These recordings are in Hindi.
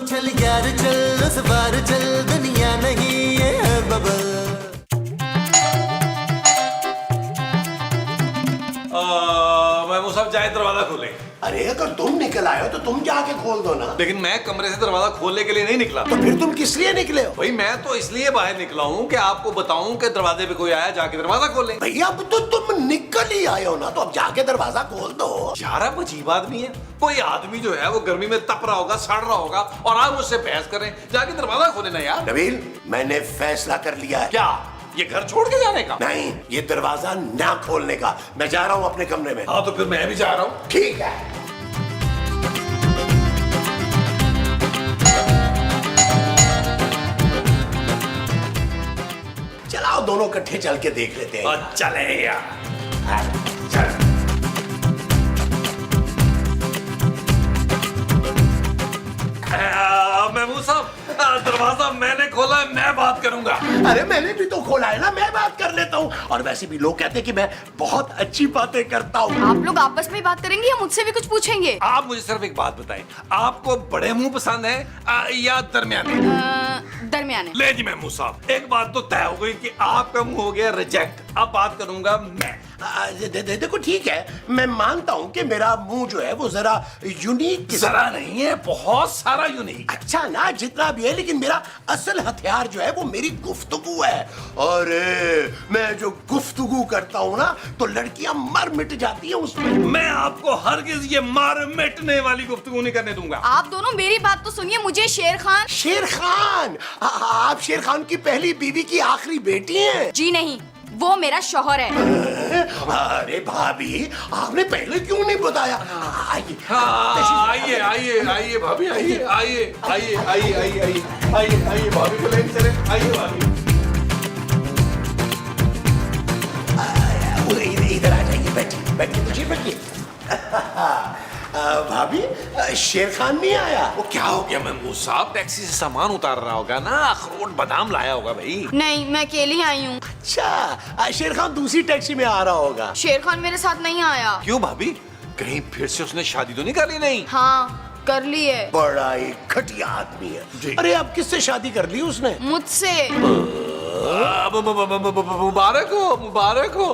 चल यार चल उस बार चल दुनिया नहीं ये है बबल। महमूद साहब चाहे दरवाजा खोले। अरे अगर तुम निकल आए हो तो तुम जाके खोल दो ना। लेकिन मैं कमरे से दरवाजा खोलने के लिए नहीं निकला। तो फिर तुम किस लिए निकले हो? भाई मैं तो इसलिए बाहर निकला हूँ कि आपको बताऊं कि दरवाजे पे कोई आया, जाके दरवाजा खोले। भैया अब तो तुम निकल ही आए हो ना, तो अब जाके दरवाजा खोल दो। यार आप अजीब आदमी है। कोई आदमी जो है वो गर्मी में तप रहा होगा, सड़ रहा होगा, और आप मुझसे बहस करें, जाके दरवाजा खोले ना यार। नबील मैंने फैसला कर लिया है। क्या ये घर छोड़ के जाने का? नहीं, ये दरवाजा ना खोलने का। मैं जा रहा हूँ अपने कमरे में। हाँ तो फिर मैं भी जा रहा हूँ। ठीक है। चलाओ दोनों इकट्ठे चल के देख लेते हैं। चले यार। चल। महमूद साहब दरवाजा मैंने खोला है, मैं बात करूंगा। अरे मैंने भी तो खोला है ना, मैं बात कर लेता हूँ। और वैसे भी लोग कहते हैं कि मैं बहुत अच्छी बातें करता हूँ। आप लोग आपस में बात करेंगे या मुझसे भी कुछ पूछेंगे? आप मुझे सिर्फ एक बात बताएं, आपको बड़े मुंह पसंद है या दरमियाने? दरमियाने। ले जी महमूद साहब, एक बात तो तय हो गई कि आपका मुंह हो गया रिजेक्ट। अब बात करूंगा मैं। देखो ठीक है, मैं मानता हूँ कि मेरा मुंह जो है वो जरा यूनिक। जरा नहीं है, बहुत सारा यूनिक। अच्छा ना जितना भी है, लेकिन मेरा असल हथियार जो है वो मेरी गुफ्तगू है। और मैं जो गुफ्तगू करता हूँ ना तो लड़कियां मर मिट जाती हैं उसमें। मैं आपको हरगिज ये मार मिटने वाली गुफ्तगू नहीं करने दूंगा। आप दोनों मेरी बात तो सुनिए। मुझे शेर खान। शेर खान? आप शेर खान की पहली बीवी की आखिरी बेटी हैं? जी नहीं, वो मेरा शौहर है। अरे भाभी, आपने पहले क्यों नहीं बताया? आइए आइए आइए आइए भाभी, आइए आइए आइए आइए आइए आइए आइए आइए भाभी को लेकर चले। आइए भाभी, इधर आ जाइए, बैठिए बैठिए, मुझे बैठिए। भाभी, शेर खान नहीं आया? वो क्या हो गया महमूद साहब? टैक्सी से सामान उतार रहा होगा ना, अखरोट बादाम लाया होगा भाई। नहीं, मैं अकेली आई हूँ। अच्छा, शेर खान दूसरी टैक्सी में आ रहा होगा। शेर खान मेरे साथ नहीं आया। क्यों भाभी, कहीं फिर से उसने शादी तो नहीं कर ली? नहीं। हाँ कर ली है। बड़ा ही घटिया आदमी है। अरे अब किससे शादी कर ली उसने? मुझसे। मुबारक हो, मुबारक हो।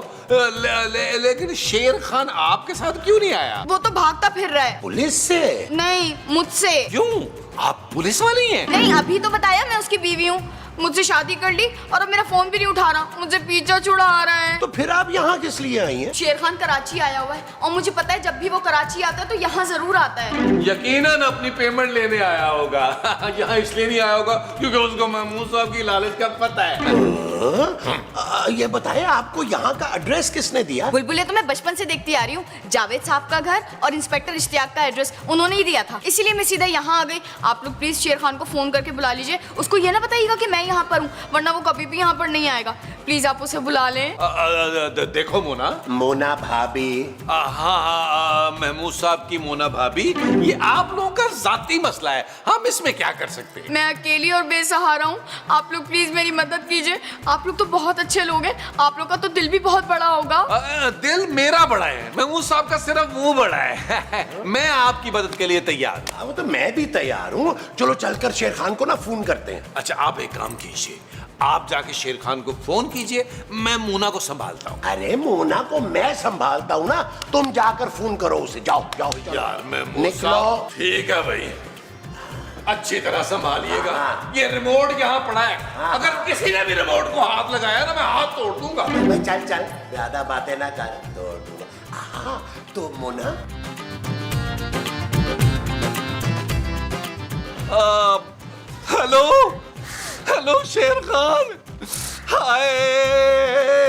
लेकिन शेर खान आपके साथ क्यों नहीं आया? वो तो भागता फिर रहा है। पुलिस से? नहीं, मुझसे। क्यों, आप पुलिस वाली हैं? नहीं, अभी तो बताया मैं उसकी बीवी हूँ। मुझसे शादी कर ली और अब मेरा फोन भी नहीं उठा रहा, मुझे पीछा छुड़ा आ रहा है। तो फिर आप यहाँ किस लिए आई हैं? शेर खान कराची आया हुआ है और मुझे पता है जब भी वो कराची आता है तो यहाँ जरूर आता है। यकीनन अपनी पेमेंट लेने आया होगा। यहाँ इसलिए नहीं आया होगा क्योंकि उसको महमूद साहब की लालच का पता है। ये बताएं, आपको यहाँ का एड्रेस किसने दिया? बुलबुले तो मैं बचपन से देखती आ रही हूँ। जावेद साहब का घर और इंस्पेक्टर इश्तियाक का एड्रेस उन्होंने ही दिया था, इसीलिए मैं सीधा यहाँ आ गई। आप लोग प्लीज शेर खान को फोन करके बुला लीजिए। उसको ये ना बताइएगा कि मैं यहाँ पर हूँ, वरना वो कभी भी यहाँ पर नहीं आएगा। प्लीज आप उसे बुला लें। देखो मोना। मोना भाभी? हाँ, महमूद साहब की मोना भाभी, ये आप लोगों का जाती मसला है, हम इसमें क्या कर सकते हैं? मैं अकेली और बेसहारा हूँ, आप लोग प्लीज मेरी मदद कीजिए। आप लोग तो बहुत अच्छे लोग हैं, आप लोग का तो दिल भी बहुत बड़ा होगा। दिल मेरा बड़ा है, महमूद साहब का सिर्फ मुंह बड़ा है। मैं आपकी मदद के लिए तैयार हूँ। वो तो मैं भी तैयार हूँ। चलो चलकर शेर खान को ना फोन करते हैं। अच्छा, आप एक काम कीजिए, आप जाके शेर खान को फोन कीजिए, मैं मोना को संभालता हूँ। अरे मोना को मैं संभालता हूँ ना, तुम जाकर फोन करो उसे। जाओ जाओ यार मैं निकलो। ठीक है भाई, अच्छी तरह संभालिएगा। हाँ। ये रिमोट यहाँ पड़ा है, हाँ। अगर किसी ने भी रिमोट को हाथ लगाया ना, मैं हाथ तोड़ दूंगा। चल चल, ज्यादा बातें ना कर, तोड़ दूंगा। हाँ, तो मोना हेलो हेलो शेर खान। हाय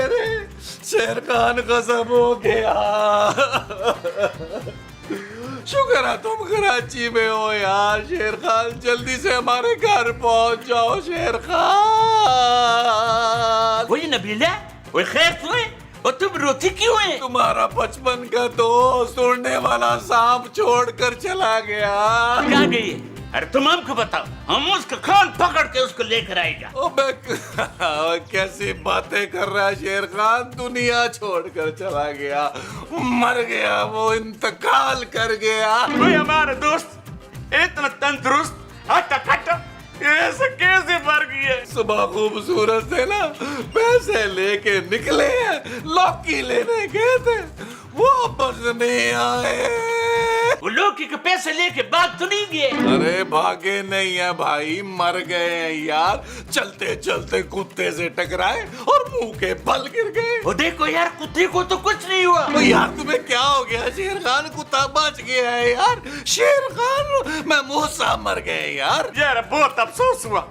रे शेर खान, कसम हो गया। शुक्र है तुम कराची में हो यार। शेर खान जल्दी से हमारे घर पहुंच जाओ शेर खान। वही नबीला, वो खैर तो है, और तुम रोती क्यों है? तुम्हारा बचपन का दोस्त उड़ने वाला सांप छोड़कर चला गया। क्या गई? अरे तुम हमको बताओ, हम उसका कान पकड़ के उसको लेकर आएगा। कैसी बातें कर रहा है शेर खान? दुनिया छोड़कर चला गया, मर गया, वो इंतकाल कर गया। कोई हमारा दोस्त इतना तंदुरुस्त, हट हट, ऐसे कैसे मर गई है? सुबह खूबसूरत से ना पैसे लेके निकले हैं, लौकी लेने गए थे, वापस नहीं आए। वो लौकी के पैसे लेके भाग तो नहीं गए? अरे भागे नहीं है भाई, मर गए हैं यार। चलते चलते कुत्ते से टकराए और मुंह के बल गिर गए। वो देखो यार, कुत्ते को तो कुछ नहीं हुआ। ओ यार तुम्हें क्या हो गया? शेर खान कुत्ता बच गया है यार। शेर खान महमूद साहब मर गए यार। यार बहुत अफसोस हुआ।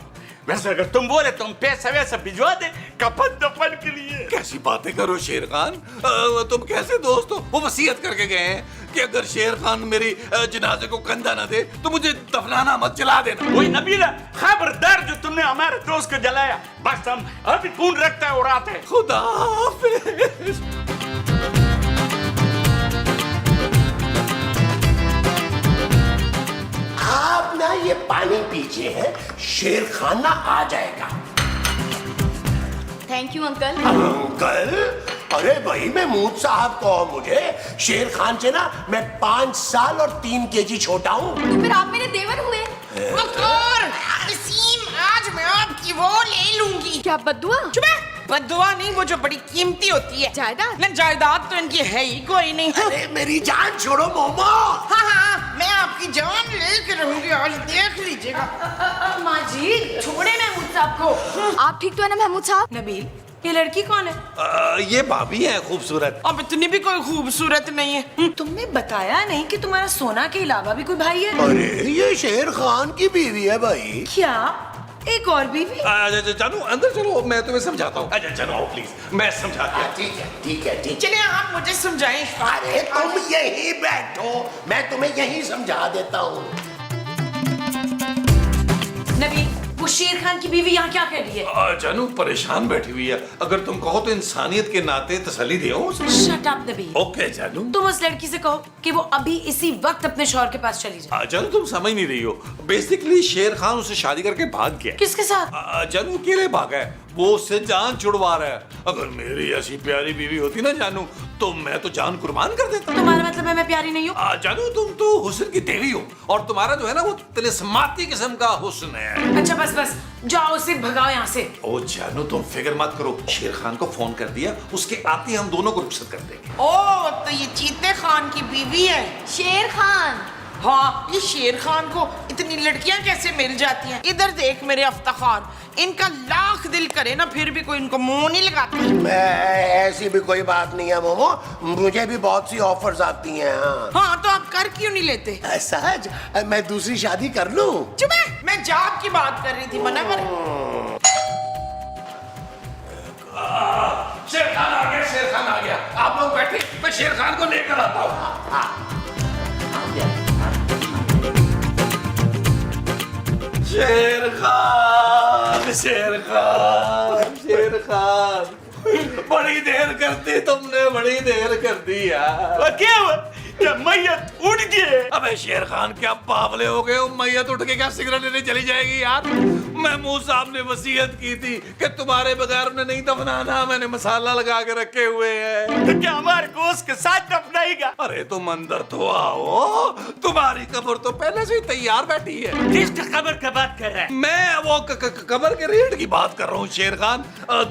वैसे अगर तुम बोले तुम पैसा वैसा भिजवा दे कफन दफन के लिए। कैसी बातें करो शेर खान, तुम कैसे दोस्त हो? वो वसीयत करके गए हैं कि अगर शेर खान मेरी जनाजे को कंधा ना दे तो मुझे दफनाना मत, जला देना। वही नबीला, खबरदार जो तुमने हमारे दोस्त को जलाया। बस हम अभी खून रखता है और आते हैं। खुदा हाफिज। आप ना ये पानी पीजिए, शेर खान ना आ जाएगा। Thank you uncle. अंकल? अरे भाई महमूद साहब कहो मुझे, शेर खान से ना मैं 5 साल और 3 केजी छोटा हूँ। तो फिर आप मेरे देवर हुए। आज मैं आपकी वो ले लूंगी। क्या बद्दुआ? चुप है। बद्दुआ नहीं, वो जो बड़ी कीमती होती है। जायदाद? ना जायदाद तो इनकी है ही कोई नहीं। अरे मेरी जान छोड़ो मोमो। हाँ हाँ, मैं आपकी जान लेके रहूंगी, आज देख लीजिएगा। माँ जी छोड़े महमूद साहब को। आप ठीक तो है ना महमूद साहब? नबील, ये लड़की कौन है? ये भाभी है खूबसूरत। अब इतनी भी कोई खूबसूरत नहीं है। तुमने बताया नहीं कि तुम्हारा सोना के अलावा भी कोई भाई है? अरे ये शेर खान की बीवी है भाई। क्या एक और बीवी? जानू अंदर चलो, मैं तुम्हें समझाता हूँ। अच्छा चलो आओ प्लीज, मैं समझाता हूँ। ठीक है ठीक है ठीक है। चलिए आप मुझे समझाएं। अरे तुम यही बैठो, मैं तुम्हें यही समझा देता हूँ। नबील, वो शेर खान की बीवी यहाँ क्या कर रही है? जानू परेशान बैठी हुई है, अगर तुम कहो तो इंसानियत के नाते तसल्ली दो उसे। Shut up Nabeel. ओके जानू। तुम उस लड़की से कहो कि वो अभी इसी वक्त अपने शौहर के पास चली जाए। जानू तुम समझ नहीं रही हो, बेसिकली शेर खान उसे शादी करके भाग गया। किसके साथ? जानू अकेले भागा है, वो उससे जान छुड़वा रहा है। अगर मेरी ऐसी प्यारी बीवी होती ना जानू, तो मैं तो जान कुर्बान कर देता। तुम्हारा मतलब है मैं प्यारी नहीं हूँ? जानू तुम तो हुस्न की देवी हो, और तुम्हारा जो है ना वो तिलिस्माती किस्म का हुस्न है। अच्छा बस बस, जाओ उसे भगाओ यहाँ से। ओ जानू तुम फिक्र मत करो, शेर खान को फोन कर दिया, उसके आते ही हम दोनों को रुखसत कर देंगे। ओ तो ये चीते खान की बीवी है? शेर खान। हाँ, ये शेर खान को इतनी लड़कियां कैसे मिल जाती हैं? इधर देख मेरे अफ्ताखार, इनका लाख दिल करे ना फिर भी कोई इनको मुंह नहीं लगाता। ऐसी भी कोई बात नहीं है मोमो, मुझे भी बहुत सी ऑफर्स आती हैं। हाँ तो आप कर क्यों नहीं लेते? सहज, मैं दूसरी शादी कर लूं? चुप है, मैं जॉब की बात कर रही थी, मना कर। शेर खान आ गया, शेर खान आ गया। आप लोग बैठे, मैं शेर खान को लेकर आता हूँ। शेर खान, शेर खान, शेर खान, बड़ी देर कर दी तुमने, बड़ी देर कर दी यार। क्या हुआ? क्या मैयत उठ गई? अबे शेर खान क्या बावले हो गए हो? मैयत उठ के क्या सिगरेट लेने चली जाएगी यार? महमूद साहब ने वसीयत की थी कि तुम्हारे बगैर उन्हें नहीं दफनाना, मैंने मसाला लगा के रखे हुए हैं। तो क्या हमारे को उसके साथ दफनाएगा? अरे तुम अंदर तो आओ, तुम्हारी कब्र तो पहले से ही तैयार बैठी है। किसका कब्र का बात कर रहा है? मैं वो कब्र के रेट की बात कर रहा हूँ शेर खान।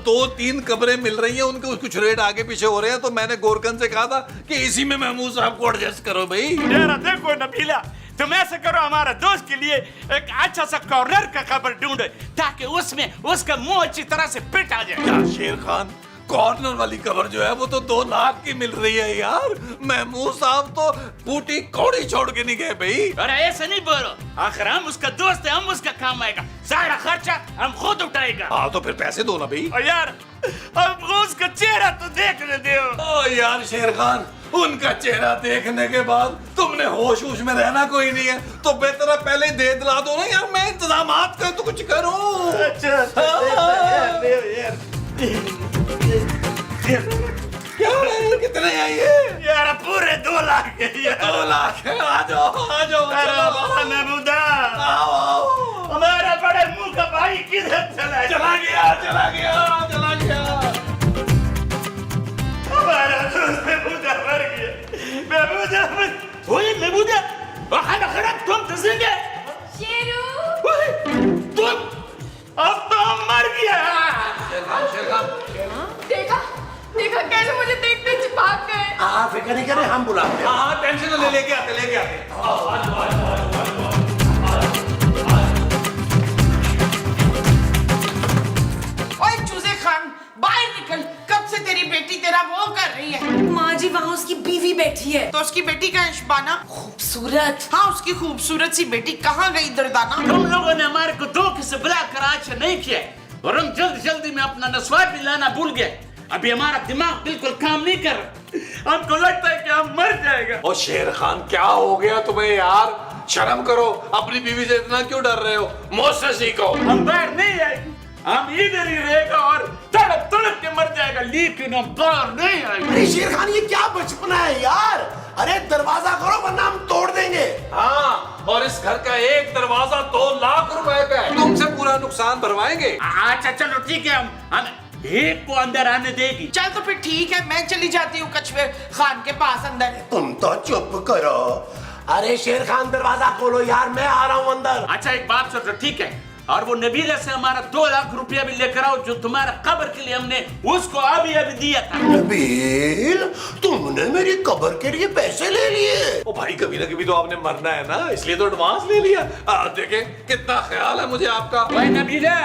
2-3 कब्रें मिल रही हैं, उनके कुछ रेट आगे पीछे हो रहे हैं, तो मैंने गोरकन से कहा था कि इसी में महमूद साहब को एडजस्ट करो भाई। यार देखो नबीला, तुम ऐसा करो, हमारा दोस्त के लिए एक अच्छा सा कॉर्नर का कब्र ढूंढो ताकि उसमें उसका मुंह अच्छी तरह से पिट आ जाए। यार शेर खान, कॉर्नर वाली कब्र जो है वो तो 2 लाख की मिल रही है यार। महमूद साहब तो बूटी कौड़ी छोड़ के नहीं गए भाई। अरे ऐसा नहीं बोलो, आखिर हम उसका दोस्त है, हम उसका काम आएगा, सारा खर्चा हम खुद उठाएगा। हाँ तो फिर पैसे दो ना भाई। और यार हमको उसका चेहरा तो देखने दो। ओ यार शेर खान, उनका चेहरा देखने के बाद तुमने होश में रहना कोई नहीं है, तो बेहतर है पहले दे दिला दो ना यार, मैं इंतजाम कर तो कुछ करूं। अच्छा क्या है? कितने हैं ये? यार पूरे 2 लाख है यार। 2 लाख है। आ जाओ आ जाओ। अरे महमूदा, आओ आओ। हमारा बड़े मुंह का भाई किधर चला गया? चला गया चला गया चला गया। हमारा दोस्त महमूदा मर गया। महमूदा, ओए महमूदा, खाना खराब तुम तो जिंदा। शेरू फिक्र नहीं करें, हम बुलाते हैं। हाँ टेंशन ले, लेके आते। ओए चूजे खान, बाहर निकल। कब से तेरी बेटी तेरा वो कर रही है? माँ जी वहाँ उसकी बीवी बैठी है, तो उसकी बेटी का शबाना? खूबसूरत। हाँ, उसकी खूबसूरत सी बेटी कहाँ गई दर्दाना? तुम लोगों ने हमारे को धोखे से बुलाकर अच्छा नहीं किया और हम जल्दी में अपना नस्वार भी लाना भूल गए। अभी हमारा दिमाग बिल्कुल काम नहीं कर रहा, हमको लगता है कि हम मर जाएगा। ओ शेर खान क्या हो गया तुम्हें यार? शर्म करो, अपनी बीवी से इतना क्यों डर रहे हो? मुझसे सीखो। हम बाहर नहीं आएंगे, हम इधर ही रहेगा और तड़प तड़प के मर जाएगा, लेकिन हम बाहर नहीं आएंगे। अरे शेर खान, ये क्या बचपना है यार? अरे दरवाजा करो वरना हम तोड़ देंगे। हाँ, और इस घर का एक दरवाजा 2 लाख रुपए का है। तुमसे पूरा नुकसान भरवाएंगे। अच्छा चलो ठीक है, हम एक को अंदर आने देगी। चल तो फिर ठीक है, मैं चली जाती हूँ कछुए खान के पास अंदर। तुम तो चुप करो। अरे शेर खान दरवाजा खोलो यार, मैं आ रहा हूँ अंदर। अच्छा एक बात सोचो, ठीक है, और वो नबीला से हमारा 2 लाख रुपया भी लेकर आओ, जो तुम्हारा कब्र के लिए हमने उसको अभी दिया था। नबील, तुमने मेरी कब्र के लिए पैसे ले लिए? ओ भाई, कभी ना कभी तो आपने मरना है ना, इसलिए तो एडवांस ले लिया। देखे कितना ख्याल है मुझे आपका। भाई नबीला,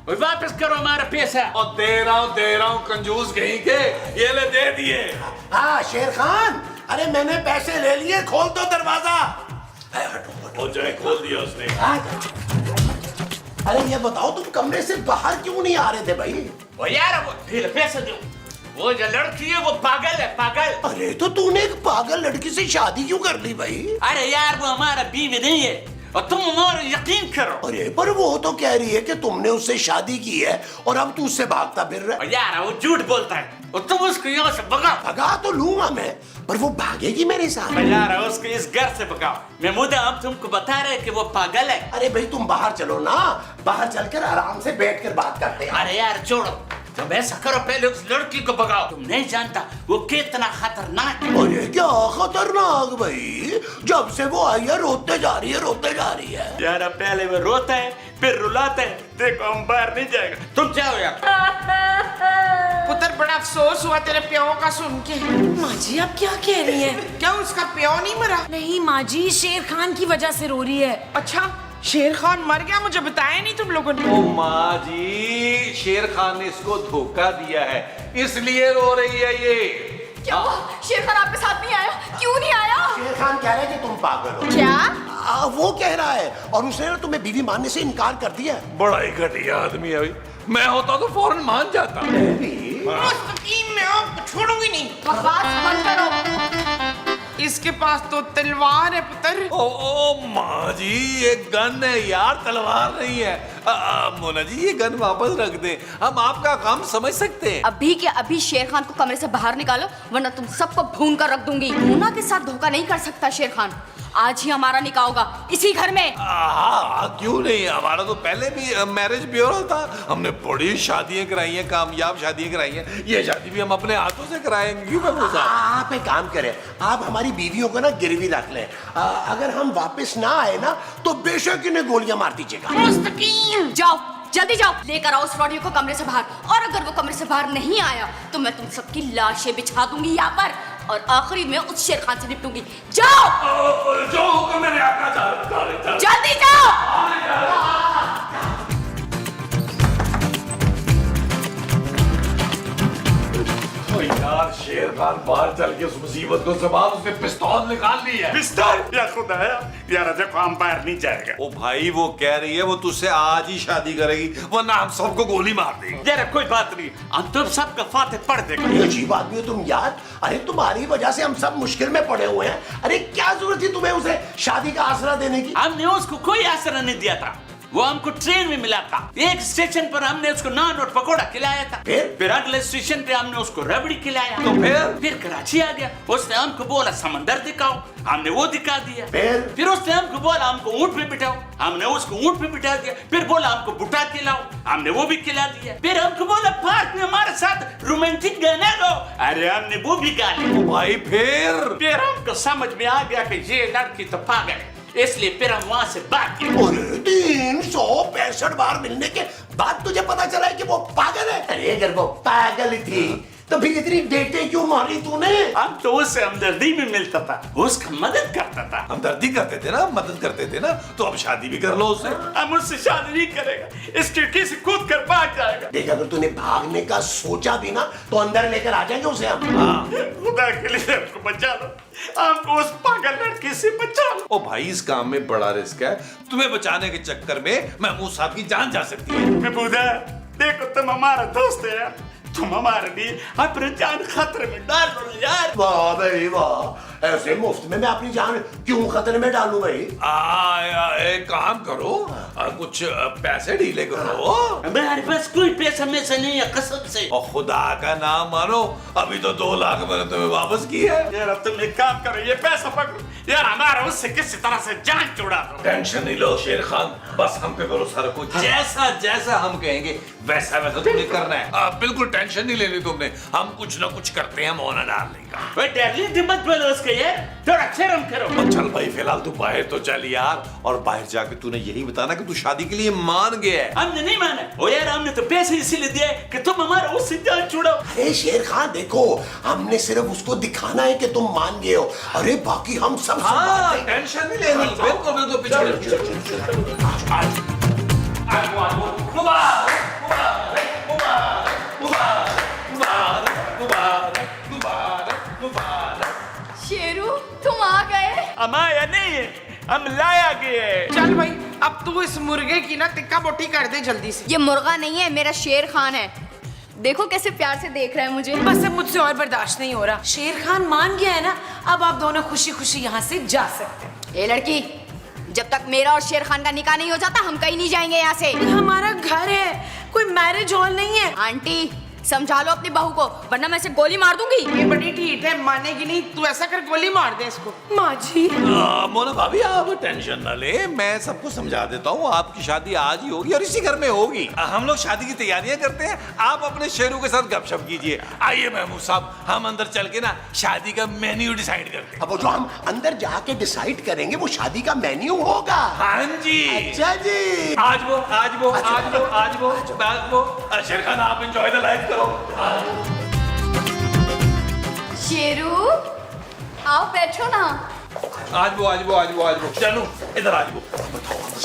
वापस करो हमारा पैसा। और दे रहा हूँ कंजूस कहीं के। ये ले दे दिए। हाँ शेर खान, अरे मैंने पैसे ले लिए, खोल दो दरवाजा। और जो है खोल दिया उसने। अरे ये बताओ, तुम कमरे से बाहर क्यों नहीं आ रहे थे भाई? वो यार वो ढील पैसे दो, वो जो लड़की है वो पागल है, पागल। अरे तो तूने एक पागल लड़की से शादी क्यों कर ली भाई? अरे यार वो हमारा बीवी नहीं है और तुम हमारा यकीन करो। अरे पर वो तो कह रही है कि तुमने उससे शादी की है और अब तू उससे भागता फिर रहा है। और यार वो झूठ बोलता है और तुम उसको यहाँ से भगाओ। भगा तो लूंगा मैं, पर वो भागेगी मेरे साथ। यार उसको इस घर से भगाओ। महमूदा, हम तुमको बता रहे कि वो पागल है। अरे भाई तुम बाहर चलो ना, बाहर चलकर आराम से बैठकर बात करते हैं। अरे यार छोड़ो, तुम ऐसा करो, पहले उस लड़की को भगाओ। तुम नहीं जानता वो कितना खतरनाक है। अरे क्या खतरनाक भाई, जब से वो आई है रोते जा रही है, रोते जा रही है। यार पहले वो रोता है फिर रुलाता है, देखो हम बाहर नहीं जाएगा। तुम जाओ यार। पुत्र, बड़ा अफसोस हुआ तेरे प्यो का सुन के। माँ जी आप क्या कह रही हैं? क्या उसका प्यो नहीं मरा? नहीं माँ जी, शेर खान की वजह से रो रही है। अच्छा, शेर खान मर गया? मुझे बताया नहीं तुम लोगों ने। ओ माँ जी, शेर खान ने इसको धोखा दिया है, इसलिए रो रही है ये। क्या हुआ? शेर खान आपके साथ नहीं आया? क्यों नहीं आया? शेर खान कह रहा है कि तुम पागल हो। क्या? वो कह रहा है, और उसने ना तुम्हें बीवी मानने से इनकार कर दिया। बड़ा ही घटिया आदमी है भाई। मैं होता तो फौरन मान जाता। मुस्तकीम, मैं आपको छोड़ूंगी नहीं। बकवास बंद करो। इसके पास तो तलवार है पुत्र। ओ माँ जी, ये गन है यार, तलवार नहीं है। मोना जी, ये गन वापस रख दें, हम आपका काम समझ सकते हैं। अभी के अभी शेर खान को कमरे से बाहर निकालो, वरना तुम सबको भून कर रख दूंगी। मोना के साथ धोखा नहीं कर सकता शेर खान। आज ही हमारा निकाह होगा इसी घर में। क्यों नहीं, हमारा तो पहले भी मैरिज ब्यूरो था, हमने बड़ी शादियां कराई हैं, कामयाब शादियां कराई हैं। ये शादी भी हम अपने हाथों से कराएंगे। क्यों महमूद साहब? आप एक काम करें, आप हमारी बीवियों को ना गिरवी रख लें। अगर हम वापस ना आए ना तो बेशक इन्हें गोलियां मार दीजिएगा। मुस्तकीम, जाओ, जल्दी जाओ, लेकर आओ उस रॉडियो को कमरे से बाहर। और अगर वो कमरे से बाहर नहीं आया तो मैं तुम सबकी लाशें बिछा दूंगी यहाँ पर, और आखिरी में उस शेर खान से निपटूंगी। जाओ, जो हुक्म मैंने आपका जल्दी जाओ। यार, शेर खान बाहर चल के उस मुसीबत को संभाल, उसने पिस्तौल निकाल ली है। पिस्तौल? या खुदा है यार, देखो हम बाहर नहीं जाएगा। ओ भाई, वो कह रही है वो तुझसे आज ही शादी करेगी, वरना हम सबको गोली मार देगी। यार कोई बात नहीं, हम तुम सबका फाते पढ़ देंगे। ये अजीब आदमी हो तुम यार। अरे तुम्हारी वजह से हम सब मुश्किल में पड़े हुए हैं। अरे क्या जरूरत थी तुम्हें उसे शादी का आसरा देने की? हमने उसको कोई आसरा नहीं दिया था, वो हमको ट्रेन में मिला था। एक स्टेशन पर हमने उसको नान और पकोड़ा खिलाया था, फिर अगले स्टेशन पे हमने उसको रबड़ी खिलाया, तो फिर कराची आ गया। उसने हमको बोला समंदर दिखाओ, हमने वो दिखा दिया। फिर उसने हमको बोला हमको ऊंट पे बिठाओ, हमने उसको ऊंट पे बिठा दिया। फिर बोला हमको बुटा खिलाओ, हमने वो भी खिला दिया। फिर हमको बोला पार्क में हमारे साथ रोमांटिक गाना गाओ, अरे हमने वो भी गा लिया। भाई फिर हमको समझ में आ गया कि ये लड़की तो पागल है, इसलिए फिर हम वहां से भाग गए। 365 बार मिलने के बाद तुझे पता चला है कि वो पागल है? अरे अगर वो पागल थी तो फिर इतनी डेटें क्यों मारी तूने? हम तो उससे हमदर्दी में मिलता था, उसका मदद करता था। हमदर्दी करते थे ना, मदद करते थे ना, तो अब शादी भी कर लो उससे। हम उससे शादी नहीं करेगा, इस खिड़की से कूद कर भाग जाएगा। देख, अगर तूने भागने का सोचा भी ना तो अंदर लेकर आ जाएंगे उसे हम। खुदा के लिए हमको बचा लो, हमको उस पागल लड़की से बचा लो। ओ भाई, इस काम में बड़ा रिस्क है, तुम्हें बचाने के चक्कर में महमूद साहब की जान जा सकती है। महमूदा, देखो तुम हमारा दोस्त है यार, तुम हमारे लिए अपनी जान खतरे में डाल दो यार। वाह भाई वाह, ऐसे मुफ्त में मैं अपनी जान क्यों खतरे में डालूं भाई? एक काम करो, कुछ पैसे ढीले करो। हमारे पास कोई पैसा मैसा नहीं है कसम से। और खुदा का नाम मानो, अभी तो 2 लाख मैंने तुम्हें वापस की है। यार अब तुम एक काम करो, ये पैसा पकड़ो यार, हमारा उससे किसी तरह से जान छुड़ा दो। टेंशन नहीं लो शेर खान, बस हम पे भरोसा रखो। जैसा जैसा हम कहेंगे वैसा वैसा तुम्हें करना है। बिल्कुल टेंशन नहीं लेनी तुमने, हम कुछ ना कुछ करते हैं मोना डार्लिंग का। भाई डार्लिंग मत बोलो उसके यार, थोड़ा शर्म करो। चल भाई, फिलहाल तू बाहर तो चल यार, और बाहर जाके तूने यही बताना कि तू शादी के लिए मान गया है। हमने नहीं माना, ओ यार हमने तो पैसे इसीलिए दिए कि तुम हमारा उससे जान छुड़ाओ। अरे शेर खान देखो, हमने सिर्फ उसको दिखाना है कि तुम मान गए हो। अरे बाकी हम सब हाँ, टेंशन नहीं लेनी, बिल्कुल बिल्कुल। पीछे शेरू, तुम आ गए। हमारा नहीं है, हम लाया गए। चल भाई, अब तू इस मुर्गे की ना टिक्का बोटी कर दे जल्दी से। ये मुर्गा नहीं है, मेरा शेर खान है। देखो कैसे प्यार से देख रहा है मुझे। बस अब मुझसे और बर्दाश्त नहीं हो रहा। शेर खान मान गया है ना, अब आप दोनों खुशी खुशी यहाँ से जा सकते हैं। ए लड़की, जब तक मेरा और शेर खान का निकाह नहीं हो जाता हम कहीं नहीं जाएंगे यहाँ से। ये हमारा घर है, कोई मैरिज हॉल नहीं है। आंटी, समझा लो अपनी बहू को, वरना मैं इसे गोली मार दूंगी। ये बड़ी ठीक है, मानेगी नहीं। तू ऐसा कर, गोली मार दे इसको। माँ जी, मोना भाभी, आप टेंशन ना ले, मैं सबको समझा देता हूँ। आपकी शादी आज ही होगी और इसी घर में होगी। हम लोग शादी की तैयारियां करते हैं, आप अपने शेरू के साथ गपशप कीजिए। आइए महमूद साहब, हम अंदर चल के ना शादी का मेन्यू डिसाइड करते हैं। अब वो जो हम अंदर जाके डिसाइड करेंगे वो शादी का मेन्यू होगा। हाँ जी। अच्छा जी। आज वो शेर खान, आप एंजॉय द लाइफ करो। शेरू, आओ बैठो ना। आज वो जानू, इधर आज वो।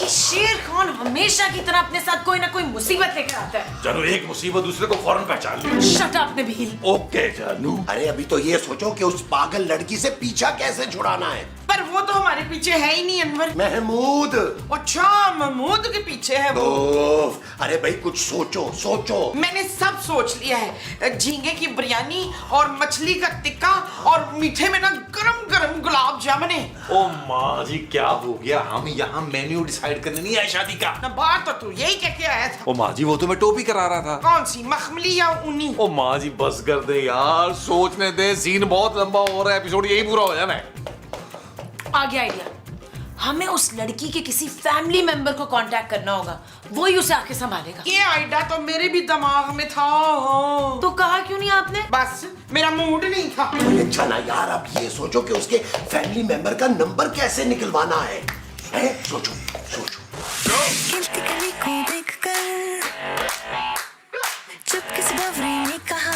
ये शेर खान हमेशा की तरह अपने साथ कोई ना कोई मुसीबत लेकर आता है। जानू, एक मुसीबत दूसरे को फौरन पहचान ले। Shut up Nabeel. ओके जानू। अरे अभी तो ये सोचो कि उस पागल लड़की से पीछा कैसे छुड़ाना है। पर वो तो हमारे पीछे है ही नहीं अनवर। महमूद। अच्छा, महमूद के पीछे है वो। ओफ, अरे भाई कुछ सोचो। मैंने सब सोच लिया है। झींगे की बिरयानी और मछली का टिक्का और मीठे में ना गरम गरम गुलाब जामुन। ओ माँ जी, क्या हो गया? हम यहाँ मेन्यू डिसाइड करने नहीं आए शादी का। ना बात तो तू यही कह के आया था। ओ माँ जी, वो तो मैं टोपी करा रहा था। कौन सी, मखमली या ऊनी? ओ माँ जी, बस कर दे यार, सोचने दे, सीन बहुत लंबा हो रहा है, एपिसोड यही पूरा हो जाना है। आ गया आइडिया, हमें उस लड़की के किसी फैमिली मेंबर को कांटेक्ट करना होगा, वो ही उसे आके संभालेगा। ये आइडिया तो मेरे भी दिमाग में था। तो कहा क्यों नहीं आपने? बस मेरा मूड नहीं था। अच्छा ना यार, अब ये सोचो कि उसके फैमिली मेंबर का नंबर कैसे निकलवाना है? सोचो। गिनती गली को देखकर चुपके से बावरी ने कहा,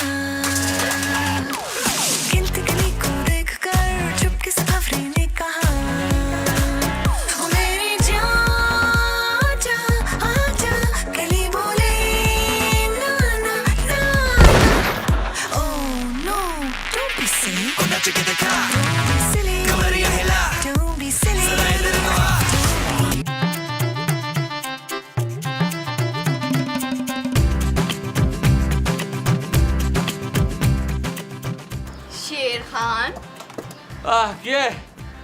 गिनती गली को देखकर चुपके से बावरी ने कहा, ओ मेरी जान जा आजा, गली बोले ना ना ना, oh no don't be silly, don't be silly, don't be silly. शेर खान, क्या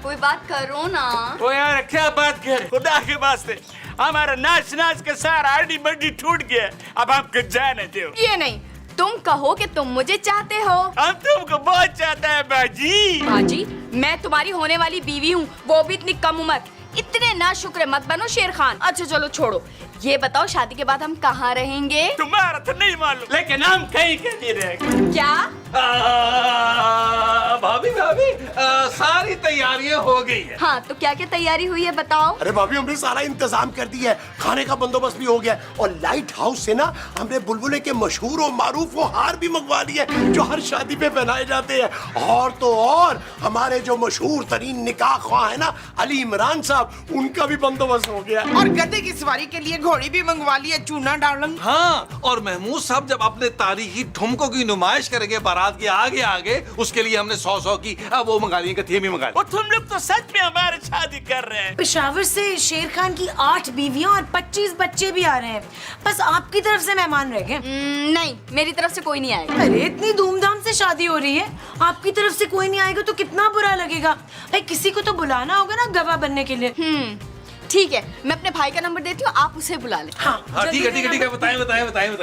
कोई बात करो ना। वो यार क्या बात कर, खुदा के वास्ते हमारा नाच के सारा आड़ी बड्डी टूट गया, अब हमको जाने दो। ये नहीं, तुम कहो कि तुम मुझे चाहते हो। हम तुमको बहुत चाहते हैं बाजी। बाजी, मैं तुम्हारी होने वाली बीवी हूँ, वो भी इतनी कम उम्र। इतने ना शुक्र मत बनो शेर खान। अच्छा चलो छोड़ो, ये बताओ शादी के बाद हम कहाँ रहेंगे? तुम्हारा तो नहीं मालूम, लेकिन हम कहीं के नहीं रहेंगे। क्या? भाभी भाभी सारी तैयारियां हो गई है। हाँ तो क्या क्या तैयारी हुई है बताओ? अरे भाभी हमने सारा इंतजाम कर दिया है, खाने का बंदोबस्त भी हो गया है और लाइट हाउस से ना हमने बुलबुले के मशहूर और मारूफ वो हार भी मंगवा लिए जो हर शादी पे पहनाए जाते हैं। और तो और हमारे जो मशहूर तरीन निकाह ख्वाह है ना अली इमरान साहब, उनका भी बंदोबस्त हो गया है। और गधे की सवारी के लिए घोड़ी भी मंगवा ली है, चूना डालंग। हाँ, और महमूद साहब जब अपने तारीखी ठुमकों की नुमाइश करेंगे बारात के आगे आगे, उसके लिए हमने 100 की वो मंगा ली, कथिया भी मंगा ली। और तुम लोग तो सच में हमारी शादी कर रहे हैं। पेशावर से शेर खान की 8 बीवियां और 25 बच्चे भी आ रहे हैं। बस आपकी तरफ से मेहमान रह गए। नहीं, मेरी तरफ से कोई नहीं आएगा। अरे इतनी धूमधाम से शादी हो रही है, आपकी तरफ से कोई नहीं आएगा तो कितना बुरा लगेगा। भाई किसी को तो बुलाना होगा ना गवाह बनने के लिए। ठीक है, मैं अपने भाई का नंबर देती हूँ, आप उसे बुला ले। हाँ ठीक है ठीक है ठीक है, बताएं। 03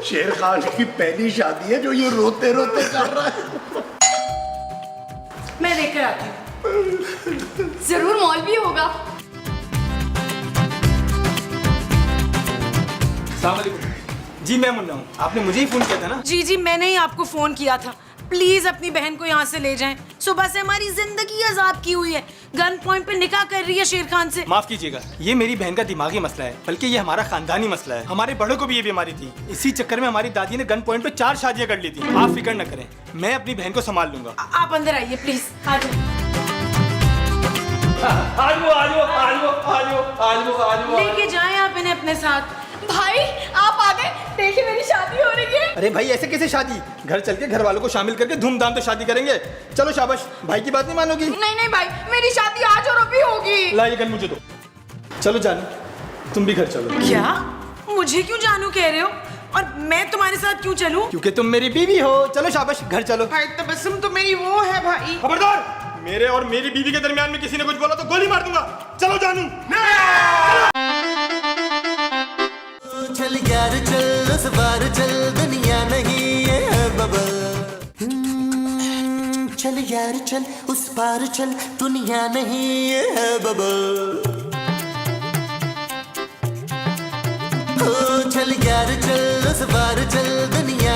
शेर खान की पहली शादी है जो ये रोते रोते कर रहा है। मैं लेकर आती हूँ। जरूर मॉल भी होगा। जी मैं मुन्ना हूँ, आपने मुझे ही फोन किया था ना? जी जी मैंने ही आपको फोन किया था। प्लीज अपनी बहन को यहाँ से ले जाएं। सुबह से हमारी जिंदगी अजाब की हुई है। गन पॉइंट पे निकाह कर रही है शेर खान से। माफ कीजिएगा, ये मेरी बहन का दिमागी मसला है, बल्कि ये हमारा खानदानी मसला है। हमारे बड़ों को भी ये बीमारी थी, इसी चक्कर में हमारी दादी ने गन पॉइंट पे 4 शादियां कर ली थी। आप फिक्र न करें, मैं अपनी बहन को संभाल लूंगा। आप अंदर आइए प्लीज, आ जाइए। लेके जाएं आप इन्हें अपने साथ। भाई आप आ गए, देखिए मेरी शादी हो रही है। अरे भाई ऐसे कैसे शादी? घर चल के घर वालों को शामिल करके धूमधाम तो शादी करेंगे। चलो शाबाश, भाई की बात नहीं मानोगी? नहीं भाई, मेरी शादी आज और अभी होगी। ला ये गन मुझे दो। चलो जानू, तुम भी घर चलो। क्या? मुझे क्यों जानू कह रहे हो? और मैं तुम्हारे साथ क्यों चलूं? क्योंकि तुम मेरी बीवी हो। चलो शाबाश, घर चलो। भाई तबस्सुम तो मेरी वो है भाई। खबरदार, मेरे और मेरी बीवी के दरमियान में किसी ने कुछ बोला तो गोली मार दूंगा। चलो जानू। चल यार चल उस बार चल, दुनिया नहीं है बबल। चल यार चल उस पार चल, दुनिया नहीं है बबल। चल यार चल उस बार चल, दुनिया